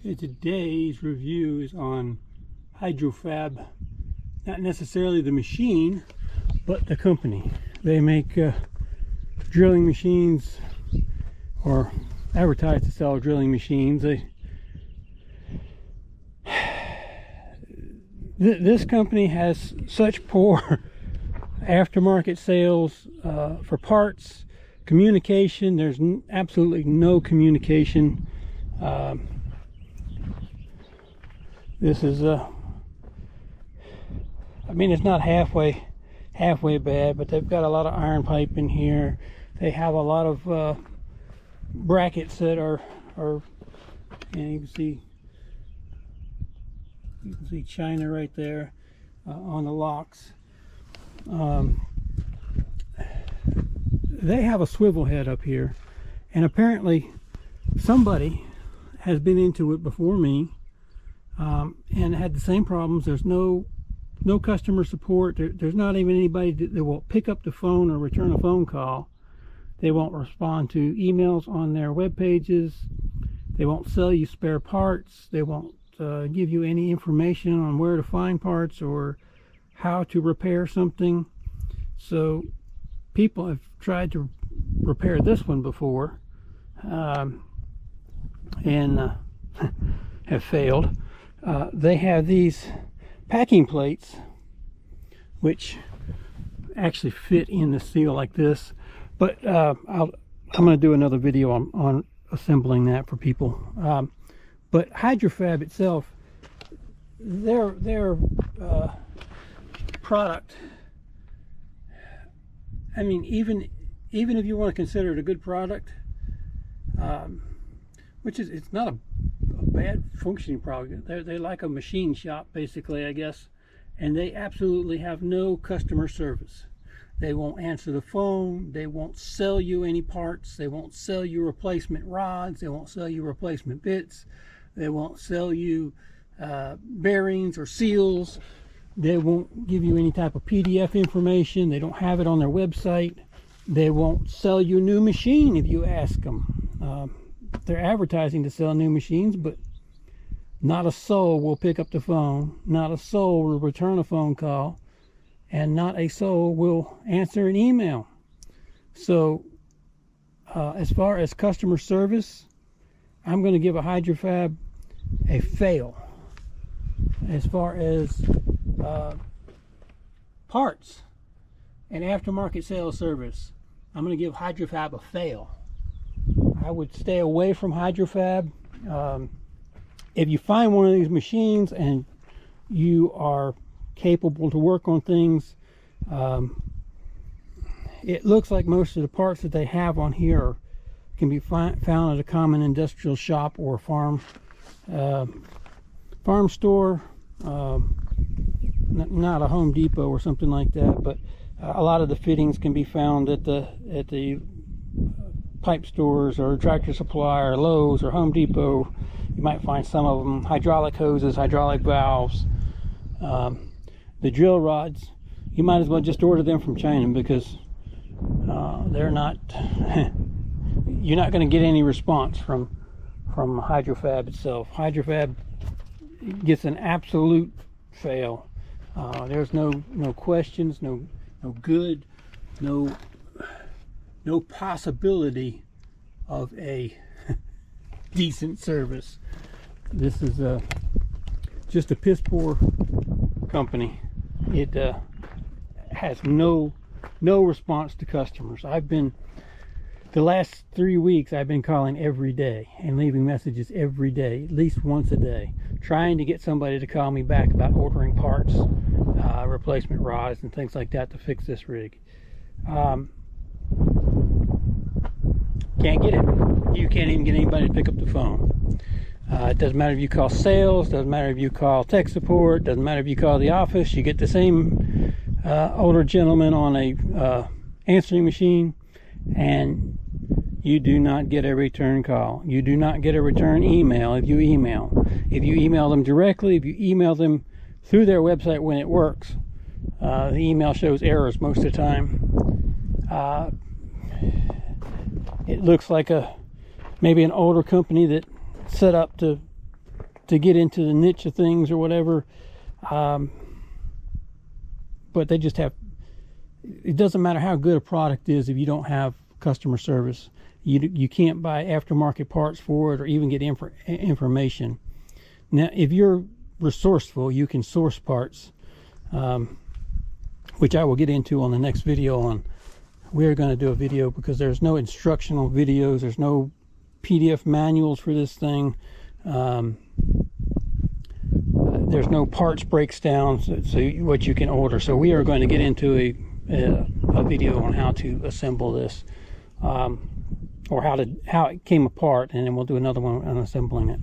Today's review is on Hydra-fab, not necessarily the machine, but the company. They make drilling machines, or advertise to sell drilling machines. This company has such poor aftermarket sales for parts, communication. There's absolutely no communication. This is I mean, it's not halfway bad, but they've got a lot of iron pipe in here. They have a lot of brackets that are and you can see China right there on the locks. They have a swivel head up here, and apparently somebody has been into it before me and had the same problems. There's no customer support. There's not even anybody that will pick up the phone or return a phone call. They won't respond to emails on their web pages. They won't sell you spare parts. They won't give you any information on where to find parts or how to repair something. So people have tried to repair this one before and have failed. They have these packing plates which actually fit in the seal like this, but I'm going to do another video on assembling that for people. But Hydra-fab itself, their product, I mean, even if you want to consider it a good product, which is, it's not a bad functioning product. They're like a machine shop, basically, I guess, and they absolutely have no customer service. They won't answer the phone. They won't sell you any parts. They won't sell you replacement rods. They won't sell you replacement bits. They won't sell you bearings or seals. They won't give you any type of PDF information. They don't have it on their website. They won't sell you a new machine if you ask them. They're advertising to sell new machines, but not a soul will pick up the phone. Not a soul will return a phone call. And not a soul will answer an email. So as far as customer service, I'm going to give a Hydra-fab a fail. As far as parts and aftermarket sales service, I'm going to give Hydra-fab a fail. I would stay away from Hydra-fab. If you find one of these machines and you are capable to work on things, it looks like most of the parts that they have on here can be found at a common industrial shop or farm store, not a Home Depot or something like that, but a lot of the fittings can be found at the pipe stores or Tractor Supply or Lowe's or Home Depot. You might find some of them, hydraulic hoses, hydraulic valves. The drill rods, you might as well just order them from China, because they're not you're not going to get any response from Hydra-fab itself. Hydra-fab gets an absolute fail. There's no questions, no good, no possibility of a decent service. This is just a piss poor company. It has no response to customers. The last 3 weeks I've been calling every day and leaving messages every day, at least once a day, trying to get somebody to call me back about ordering parts, replacement rods and things like that to fix this rig. Can't get it. You can't even get anybody to pick up the phone. It doesn't matter if you call sales, doesn't matter if you call tech support, doesn't matter if you call the office. You get the same older gentleman on a answering machine, and you do not get a return call. You do not get a return email if you email. If you email them directly, if you email them through their website when it works, the email shows errors most of the time. It looks like maybe an older company that set up to to get into the niche of things or whatever. But they just have, it doesn't matter how good a product is if you don't have customer service. You can't buy aftermarket parts for it or even get information. Now, if you're resourceful, you can source parts, which I will get into on the next video. On we're going to do a video because there's no instructional videos, there's no PDF manuals for this thing, there's no parts breakdowns, so what you can order. So we are going to get into a video on how to assemble this, or how it came apart, and then we'll do another one on assembling it.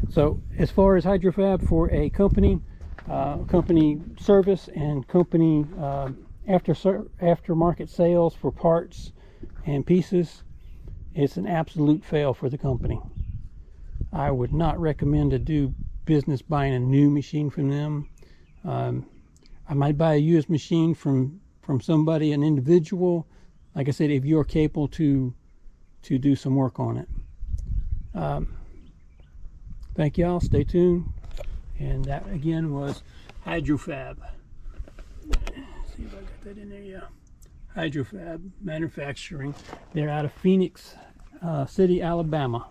So as far as Hydra-fab for a company service and company aftermarket sales for parts and pieces, it's an absolute fail for the company. I would not recommend to do business buying a new machine from them. I might buy a used machine from somebody, an individual, like I said, if you're capable to do some work on it. Thank y'all, stay tuned. And that again was Hydra-fab. See if I got that in there, yeah. Hydra-fab Manufacturing. They're out of Phoenix City, Alabama.